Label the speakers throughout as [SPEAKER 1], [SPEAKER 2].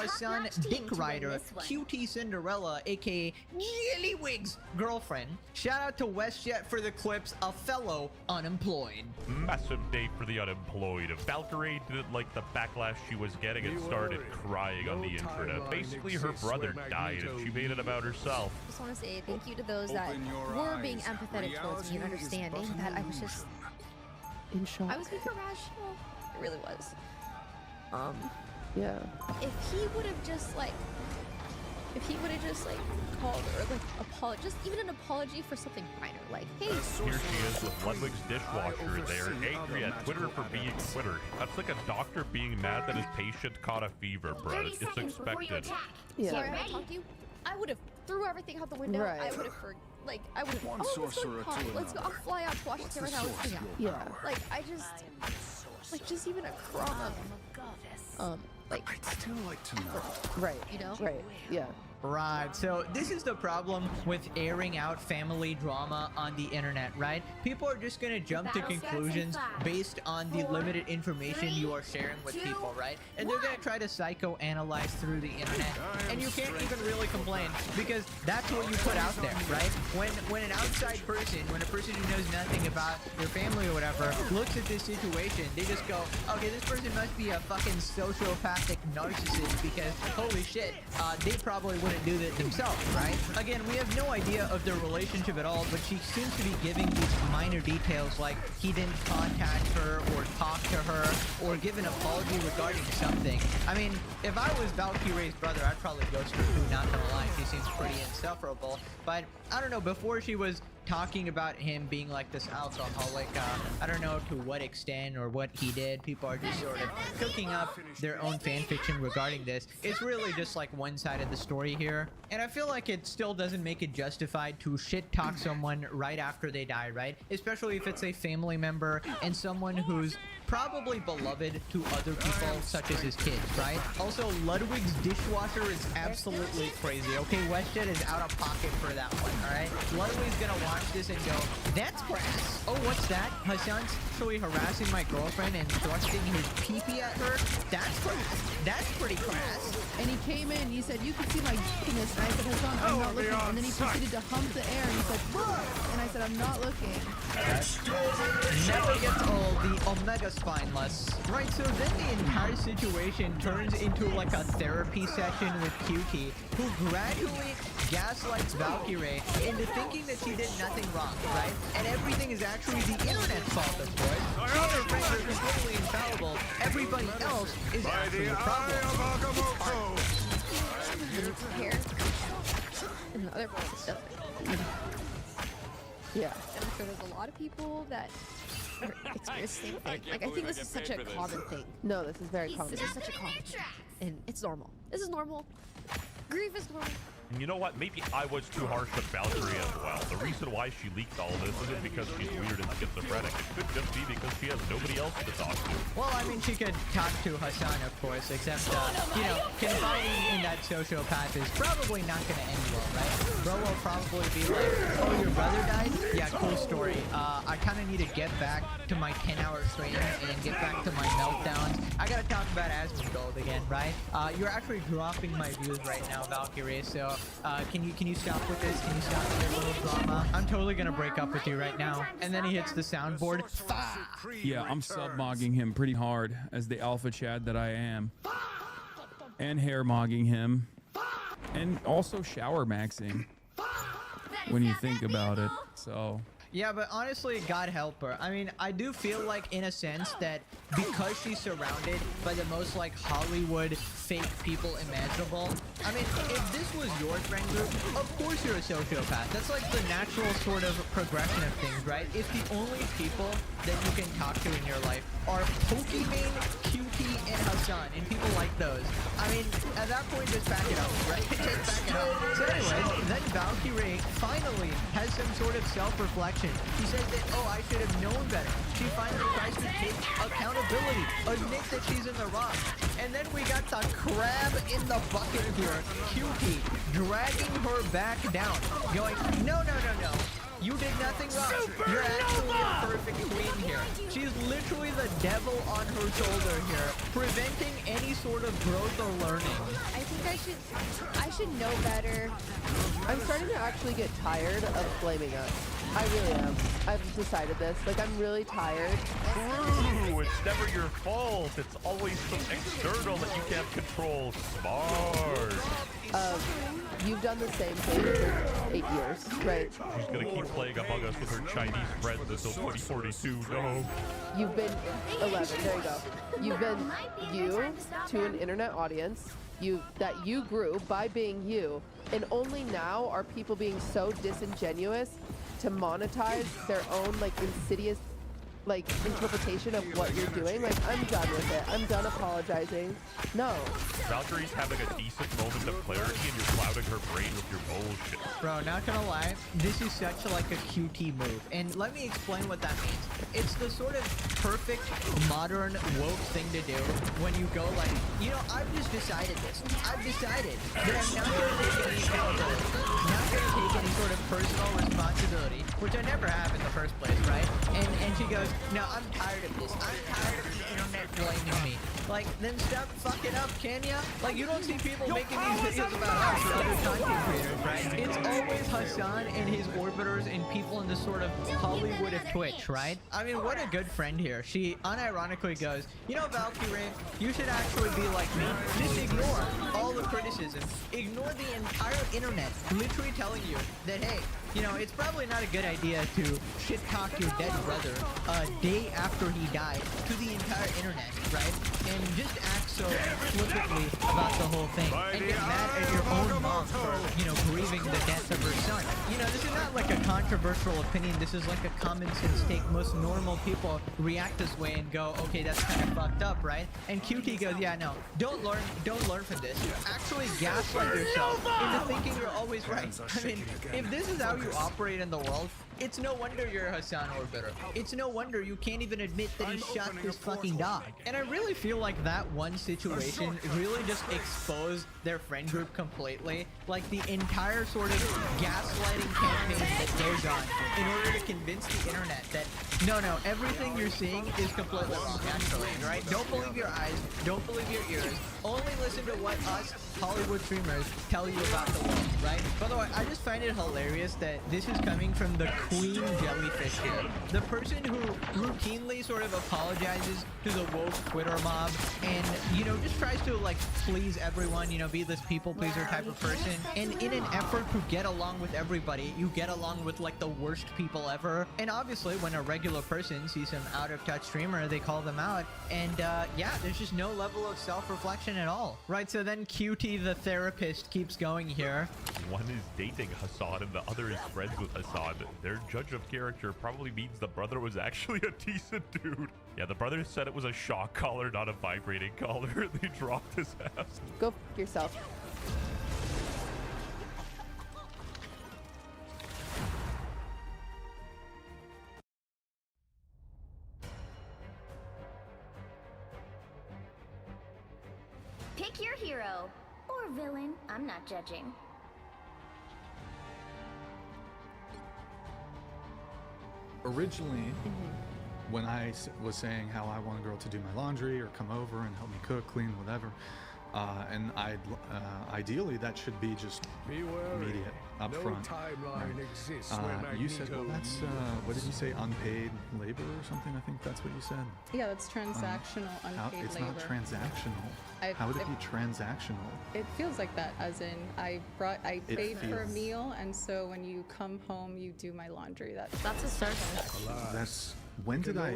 [SPEAKER 1] Hassan Dick Rider, QT Cinderella, aka Jellywigs girlfriend. Shout out to WestJet for the clips, a fellow unemployed.
[SPEAKER 2] Massive day for the unemployed. Valkyrie didn't like the backlash she was getting and started crying on the internet. Basically, her brother died and she made it about herself.
[SPEAKER 3] I just want to say thank you to those that were being empathetic towards me and understanding that I was just
[SPEAKER 4] in shock.
[SPEAKER 3] I was being irrational. It really was.
[SPEAKER 4] Yeah.
[SPEAKER 3] If he would have just like called or like apologized, just even an apology for something minor, like, hey.
[SPEAKER 2] Here she is with Ludwig's dishwasher there, angry at Twitter for being Twitter. That's like a doctor being mad that his patient caught a fever, bro. It's expected.
[SPEAKER 3] Yeah. Sorry, I talked to you. I would have threw everything out the window.
[SPEAKER 4] Right.
[SPEAKER 3] I would have I would have. Oh, let's go pot. Let's go. I'll fly out to Washington right now. Let's hang out.
[SPEAKER 4] Yeah.
[SPEAKER 3] Like I just even a crumb of like
[SPEAKER 5] I'd still like to know.
[SPEAKER 4] Right.
[SPEAKER 3] You know?
[SPEAKER 4] Right. Yeah.
[SPEAKER 1] Right, so this is the problem with airing out family drama on the internet, right? People are just gonna jump to conclusions based on the limited information you are sharing with people, right? And they're gonna try to psychoanalyze through the internet, and you can't even really complain because that's what you put out there, right? When an outside person, when a person who knows nothing about your family or whatever, looks at this situation, they just go, okay, this person must be a fucking sociopathic narcissist because holy shit, they probably wouldn't do that themselves, right? Again, we have no idea of their relationship at all, but she seems to be giving these minor details like he didn't contact her or talk to her or give an apology regarding something. I mean, if I was Valkyrie's brother, I'd probably ghost her too, not gonna lie. She seems pretty insufferable. But I don't know, before she was talking about him being like this alcoholic, I don't know to what extent or what he did. People are just sort of cooking up their own fan fiction regarding this. It's really just like one side of the story here, and I feel like it still doesn't make it justified to shit talk someone right after they die, right? Especially if it's a family member and someone who's probably beloved to other people such as his kids, right? Also, Ludwig's dishwasher is absolutely crazy. Okay, WestJet is out of pocket for that one, all right? Ludwig's gonna watch this and go, that's crass. Oh, what's that? Hassan's actually harassing my girlfriend and thrusting his pee-pee at her? That's crass. That's pretty crass.
[SPEAKER 4] And he came in, he said, you can see my penis. And I said, Hassan, I'm not looking. And then he proceeded to hump the air and he said, look. And I said, I'm not looking.
[SPEAKER 1] Never gets old, the omega spineless. Right, so then the entire situation turns into like a therapy session with QT, who gradually gaslights Valkyrie into thinking that she did nothing wrong, right? And everything is actually the internet's fault, of course. She and her friends are completely infallible. Everybody else is actually the problem.
[SPEAKER 3] hair and the other part stuff.
[SPEAKER 4] Yeah.
[SPEAKER 3] And I'm sure there's a lot of people that experience the same thing. Like, I think this is such a common thing.
[SPEAKER 4] No, this is very common.
[SPEAKER 3] This is such a common thing. And it's normal. This is normal. Grief is normal.
[SPEAKER 2] And you know what? Maybe I was too harsh on Valkyrie as well. The reason why she leaked all this isn't because she's weird and schizophrenic. It could just be because she has nobody else to talk to.
[SPEAKER 1] Well, I mean, she could talk to Hassan, of course, except, you know, confiding in that sociopath is probably not going to end well, right? Bro will probably be like, oh, your brother died? Yeah, cool story. I kind of need to get back to my 10-hour training and get back to my meltdowns. I got to talk about Asmongold again, right? You're actually dropping my views right now, Valkyrie, so can you stop with this? Can you stop with your little drama? I'm totally gonna break up with you right now. And then he hits the soundboard.
[SPEAKER 6] Yeah, I'm sub-mogging him pretty hard as the alpha chad that I am. And hair mogging him. And also shower maxing. When you think about it. So...
[SPEAKER 1] Yeah, but honestly, God help her. I mean, I do feel like, in a sense, that because she's surrounded by the most, like, Hollywood fake people imaginable, I mean, if this was your friend group, of course you're a sociopath. That's, like, the natural sort of progression of things, right? If the only people that you can talk to in your life are Pokemon, QT, and Hassan, and people like those, I mean, at that point, just back it up, right? Just back it up. So anyways, then Valkyrie finally has some sort of self-reflection. She says that, oh, I should have known better. She finally tries to take accountability, admit that she's in the wrong. And then we got the crab in the bucket here, QT, dragging her back down, going, no, no, no, no. You did nothing wrong. You're actually a perfect queen here. She's literally the devil on her shoulder here, preventing any sort of growth or learning.
[SPEAKER 3] I I should know better.
[SPEAKER 4] I'm starting to actually get tired of blaming us. I really am. I've decided this. Like, I'm really tired.
[SPEAKER 2] True, it's never your fault. It's always some external that you can't control. Smart.
[SPEAKER 4] You've done the same thing for 8 years, right?
[SPEAKER 2] She's gonna keep playing Among Us with her Chinese friends until 2042. No.
[SPEAKER 4] You've been 11. There you go. You've been you to an internet audience. That you grew by being you, and only now are people being so disingenuous to monetize their own like insidious like interpretation of what you're doing. Like, I'm done with it. I'm done apologizing. No.
[SPEAKER 2] Valkyrie's having a decent moment of clarity and you're clouding her brain with your bullshit.
[SPEAKER 1] Bro, not gonna lie, this is such like a QT move. And let me explain what that means. It's the sort of perfect modern woke thing to do when you go like, you know, I've just decided this. I've decided that I'm not gonna take any accountability. Not gonna take any sort of personal responsibility, which I never have in the first place, right? And she goes, no, I'm tired of this. I'm tired of the internet blaming me. Like, then stop fucking up, can ya? Like, you don't see people making these videos about us or other content creators, right? It's always Hassan and his orbiters and people in the sort of Hollywood of Twitch, right? I mean, what a good friend here. She unironically goes, you know, Valkyrie, you should actually be like me. Just ignore all the criticism. Ignore the entire internet literally telling you that, hey, you know, it's probably not a good idea to shit talk your dead brother a day after he died to the entire internet, right? And just act so flippantly about the whole thing and get mad at your own mom for, you know, grieving the death of her son. You know, this is not like a controversial opinion. This is like a common sense take. Most normal people react this way and go, okay, that's kind of fucked up, right? And QT goes, yeah, no, don't learn from this. Actually gaslight yourself into thinking you're always right. I mean, if this is how you operate in the world, it's no wonder you're Hassan Orbiter. It's no wonder you can't even admit that he shot this fucking dog. And I really feel like that one situation really just exposed their friend group completely. Like the entire sort of gaslighting campaign that goes on in order to convince the internet that no, everything you're seeing is completely wrong, actually, right? Don't believe your eyes, don't believe your ears. Only listen to what us Hollywood streamers tell you about the world, right? By the way, I just find it hilarious that this is coming from the Queen Jellyfish here. The person who routinely sort of apologizes to the woke Twitter mob and, you know, just tries to, like, please everyone, you know, be this people pleaser type of person. And in an effort to get along with everybody, you get along with, like, the worst people ever. And obviously, when a regular person sees some out-of-touch streamer, they call them out. And, yeah, there's just no level of self-reflection at all. Right, so then QT, the therapist, keeps going here.
[SPEAKER 2] One is dating Hassan and the other is friends with Hassan. Their judge of character probably means the brother was actually a decent dude. Yeah, the brother said it was a shock collar, not a vibrating collar. They dropped his ass.
[SPEAKER 4] Go f yourself.
[SPEAKER 5] Pick your hero or villain. I'm not judging.
[SPEAKER 7] Originally, when I was saying how I want a girl to do my laundry or come over and help me cook, clean, whatever, and ideally that should be just immediate, up front. Right? You said, well, that's what did you say? Unpaid labor or something? I think that's what you said.
[SPEAKER 8] Yeah, that's transactional, unpaid
[SPEAKER 7] it's
[SPEAKER 8] labor.
[SPEAKER 7] Not transactional. How would it be transactional?
[SPEAKER 8] It feels like that, as in I paid for a meal, and so when you come home, you do my laundry. That's a service.
[SPEAKER 7] That's when did I?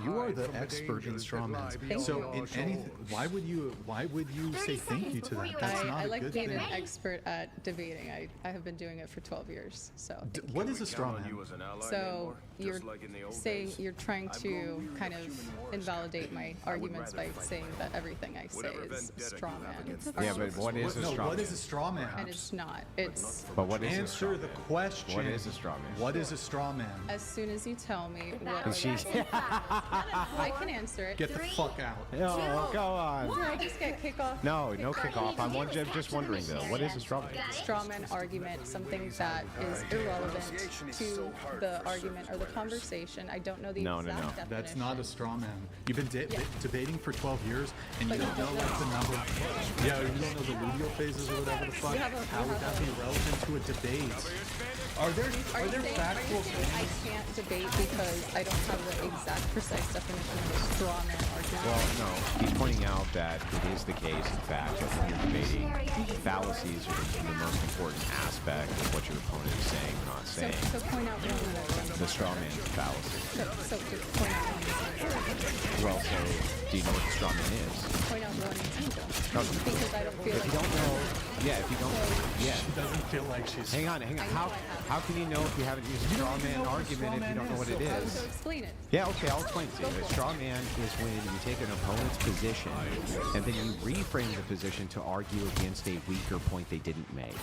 [SPEAKER 7] You are the expert in straw man. So in anything, why would you say thank you to that? That's not
[SPEAKER 8] I
[SPEAKER 7] a
[SPEAKER 8] like
[SPEAKER 7] good
[SPEAKER 8] being
[SPEAKER 7] thing.
[SPEAKER 8] an expert at debating. I have been doing it for 12 years. So
[SPEAKER 7] What is a straw man?
[SPEAKER 8] so you're saying you're trying to kind of invalidate my arguments by saying that everything I say is straw man.
[SPEAKER 9] Yeah, but what is a straw man?
[SPEAKER 7] What is a straw man?
[SPEAKER 8] And it's not. It's
[SPEAKER 9] But what is a straw
[SPEAKER 7] Answer the
[SPEAKER 9] man?
[SPEAKER 7] question.
[SPEAKER 9] What is a straw man?
[SPEAKER 7] What is a straw man?
[SPEAKER 8] as soon as you tell me what
[SPEAKER 9] She's
[SPEAKER 8] I can answer it.
[SPEAKER 7] Get the fuck out.
[SPEAKER 9] oh, go on.
[SPEAKER 8] Did I just get kickoff?
[SPEAKER 9] No kickoff. I'm just wondering though, what is a straw man?
[SPEAKER 8] Straw man argument, something that is irrelevant to the argument or the the conversation. I don't know the
[SPEAKER 9] No,
[SPEAKER 8] exact definition.
[SPEAKER 7] That's not a straw man. You've been debating for 12 years, and
[SPEAKER 8] But
[SPEAKER 7] you don't know like the number. Yeah, you don't know the luteal phases or whatever the fuck. How would that be relevant to a debate? Are there
[SPEAKER 8] Are you
[SPEAKER 7] factual
[SPEAKER 8] saying I
[SPEAKER 7] things?
[SPEAKER 8] can't debate because I don't have the exact precise definition of a straw man argument?
[SPEAKER 9] Well, no. He's pointing out that it is the case, in fact, that when you're debating, fallacies are the most important aspect of what your opponent is saying or not saying.
[SPEAKER 8] So point out one more.
[SPEAKER 9] The straw man fallacy.
[SPEAKER 8] So just point out one.
[SPEAKER 9] Well, so do you know what the straw man is?
[SPEAKER 8] Point out one example.
[SPEAKER 9] No,
[SPEAKER 8] Because I don't feel
[SPEAKER 9] if
[SPEAKER 8] like
[SPEAKER 9] you don't know, if you don't,
[SPEAKER 7] She doesn't feel like she's.
[SPEAKER 9] Hang on. How can you know if you haven't used a straw man argument if you don't know what it is?
[SPEAKER 8] So explain it.
[SPEAKER 9] Yeah, okay, I'll explain to you. A straw man is when you take an opponent's position and then you reframe the position to argue against a weaker point they didn't make.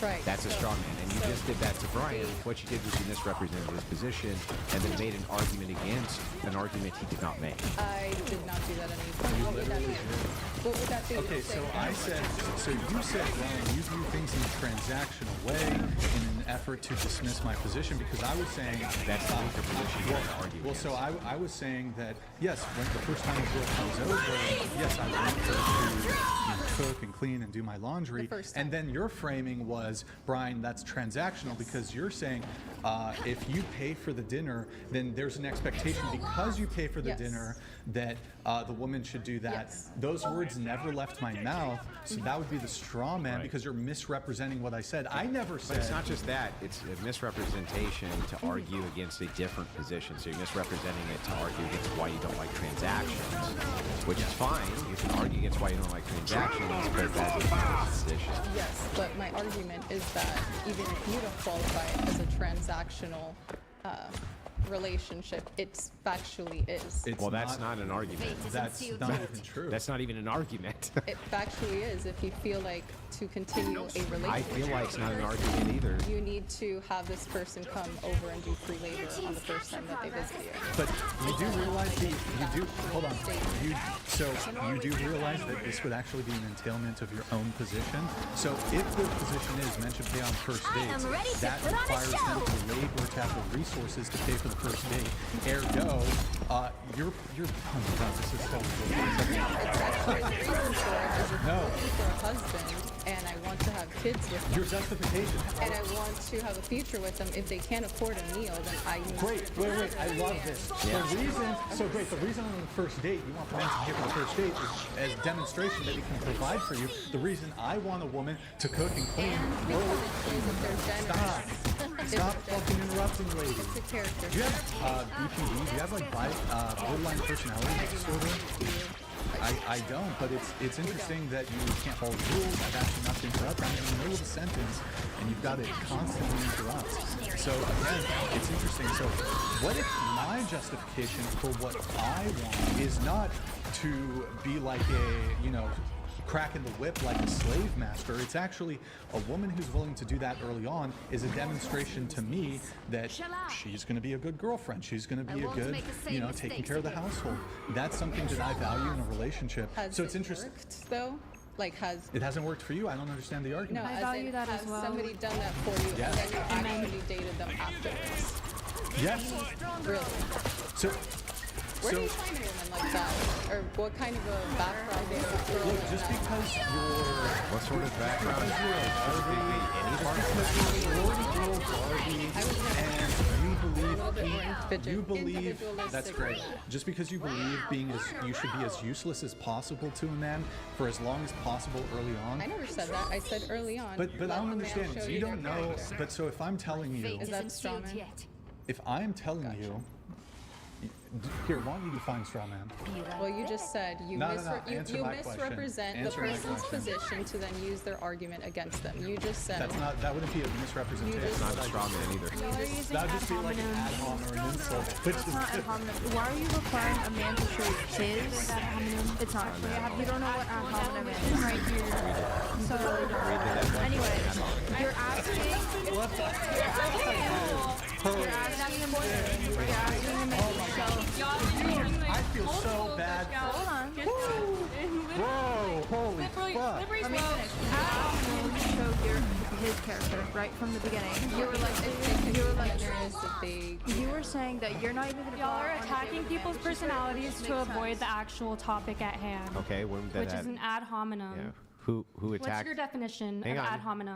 [SPEAKER 8] Right.
[SPEAKER 9] That's a straw man. And you just did that to Brian. What you did was you misrepresented his position and then made an argument against an argument he did not make.
[SPEAKER 8] I did not do that at any point. What would that be? What would that be?
[SPEAKER 7] Okay, so you said, Brian, you view things in a transactional way in an effort to dismiss my position because I was saying
[SPEAKER 9] That's the weaker position you want to argue
[SPEAKER 7] Well,
[SPEAKER 9] against.
[SPEAKER 7] so I was saying that yes, when the first time a girl comes over, yes, I want her to cook and clean and do my laundry.
[SPEAKER 8] The first time.
[SPEAKER 7] And then your framing was, Brian, that's transactional because you're saying if you pay for the dinner, then there's an expectation because you pay for the
[SPEAKER 8] Yes.
[SPEAKER 7] dinner that the woman should do that.
[SPEAKER 8] Yes.
[SPEAKER 7] Those words never left my mouth, so that would be the straw man
[SPEAKER 9] Right.
[SPEAKER 7] because you're misrepresenting what I said. I never
[SPEAKER 9] But
[SPEAKER 7] said.
[SPEAKER 9] it's not just that. It's a misrepresentation to argue against a different position. So you're misrepresenting it to argue against why you don't like transactions, which is fine. You can argue against why you don't like transactions, but that is not a position.
[SPEAKER 8] Yes, but my argument is that even if you don't qualify it as a transactional relationship, it factually is.
[SPEAKER 7] It's
[SPEAKER 9] Well, that's not an argument.
[SPEAKER 7] That's not even true.
[SPEAKER 9] That's not even an argument.
[SPEAKER 8] It factually is. If you feel like to continue a relationship,
[SPEAKER 9] I feel like it's not an argument either.
[SPEAKER 8] you need to have this person come over and do free labor on the first time that they visit you.
[SPEAKER 7] But you do realize hold on. You do realize that this would actually be an entailment of your own position. So if the position is men should pay on first dates, that requires them to labor to have the resources to pay for the first date. Ergo, you're oh my god, this is so good.
[SPEAKER 8] It's actually the reason for it is if
[SPEAKER 7] No.
[SPEAKER 8] I'm looking for a husband and I want to have kids with them
[SPEAKER 7] Your justification.
[SPEAKER 8] and I want to have a future with them, if they can't afford a meal, then I need
[SPEAKER 7] Great.
[SPEAKER 8] to
[SPEAKER 7] Wait. I love this. The reason on the first date you want the man to give on the first date is as demonstration that he can provide for you. The reason I want a woman to cook and clean.
[SPEAKER 8] because it shows that they're generous.
[SPEAKER 7] Stop fucking interrupting, lady.
[SPEAKER 8] It's a character.
[SPEAKER 7] Do you have BPD? Do you have like borderline personality disorder? I don't, but it's interesting that you can't follow the rules. I've asked you not to interrupt. I'm in the middle of a sentence, and you've got to constantly interrupt. So again, it's interesting. So what if my justification for what I want is not to be like a, cracking the whip like a slave master? It's actually a woman who's willing to do that early on is a demonstration to me that she's going to be a good girlfriend. She's going to be a good, taking care of the household. That's something that I value in a relationship.
[SPEAKER 8] Has
[SPEAKER 7] So it's
[SPEAKER 8] it
[SPEAKER 7] interesting.
[SPEAKER 8] worked, though? Like,
[SPEAKER 7] It hasn't worked for you. I don't understand the
[SPEAKER 8] no,
[SPEAKER 7] argument.
[SPEAKER 8] as
[SPEAKER 3] value
[SPEAKER 8] in,
[SPEAKER 3] that
[SPEAKER 8] has
[SPEAKER 3] as well.
[SPEAKER 8] somebody done that for you
[SPEAKER 7] Yes.
[SPEAKER 8] and then you actually dated them afterwards?
[SPEAKER 7] Yes.
[SPEAKER 8] Really?
[SPEAKER 7] So.
[SPEAKER 8] Where do you find a woman like that? Or what kind of a background do you throw
[SPEAKER 7] Look,
[SPEAKER 8] in
[SPEAKER 7] just
[SPEAKER 8] that?
[SPEAKER 7] because you're
[SPEAKER 9] What sort of background? Any part?
[SPEAKER 7] you believe
[SPEAKER 8] individualistic
[SPEAKER 7] that's great.
[SPEAKER 8] than that.
[SPEAKER 7] Just because you believe you should be as useless as possible to a man for as long as possible early on.
[SPEAKER 8] I never said that. I said early on.
[SPEAKER 7] But I
[SPEAKER 8] let
[SPEAKER 7] don't
[SPEAKER 8] the man
[SPEAKER 7] understand.
[SPEAKER 8] show
[SPEAKER 7] So
[SPEAKER 8] you
[SPEAKER 7] you
[SPEAKER 8] their
[SPEAKER 7] don't know.
[SPEAKER 8] character.
[SPEAKER 7] But so if I'm telling you,
[SPEAKER 8] Is that straw man?
[SPEAKER 7] if I'm telling you, here, why don't you define straw man?
[SPEAKER 8] Well, you just said you,
[SPEAKER 7] No,
[SPEAKER 8] you
[SPEAKER 7] answer my question.
[SPEAKER 8] misrepresent the
[SPEAKER 7] Answer my
[SPEAKER 8] person's
[SPEAKER 7] question.
[SPEAKER 8] position to then use their argument against them. You just said
[SPEAKER 7] That wouldn't be a misrepresentation.
[SPEAKER 8] You just-
[SPEAKER 9] Not a straw man either.
[SPEAKER 3] Y'all are using
[SPEAKER 7] That would just be
[SPEAKER 3] ad
[SPEAKER 7] like an ad
[SPEAKER 3] hominem.
[SPEAKER 7] hom or an insult. Which
[SPEAKER 3] That's
[SPEAKER 7] is
[SPEAKER 3] not ad hominem. Why are you requiring a man to show his ad hominem? It's not. You don't know what ad hominem is right here. So, anyway, you're asking him to
[SPEAKER 7] I feel so bad.
[SPEAKER 3] hold on.
[SPEAKER 7] Whoa, holy fuck.
[SPEAKER 3] Let me finish. Ask him to show his his character right from the beginning. You were like, you were saying that you're not even gonna.
[SPEAKER 10] Y'all are attacking people's personalities to avoid the actual topic at hand.
[SPEAKER 9] Okay, when
[SPEAKER 10] which is an ad hominem.
[SPEAKER 9] Yeah. Who attacked?
[SPEAKER 10] What's your definition
[SPEAKER 9] Hang
[SPEAKER 10] of
[SPEAKER 9] on.
[SPEAKER 10] ad hominem?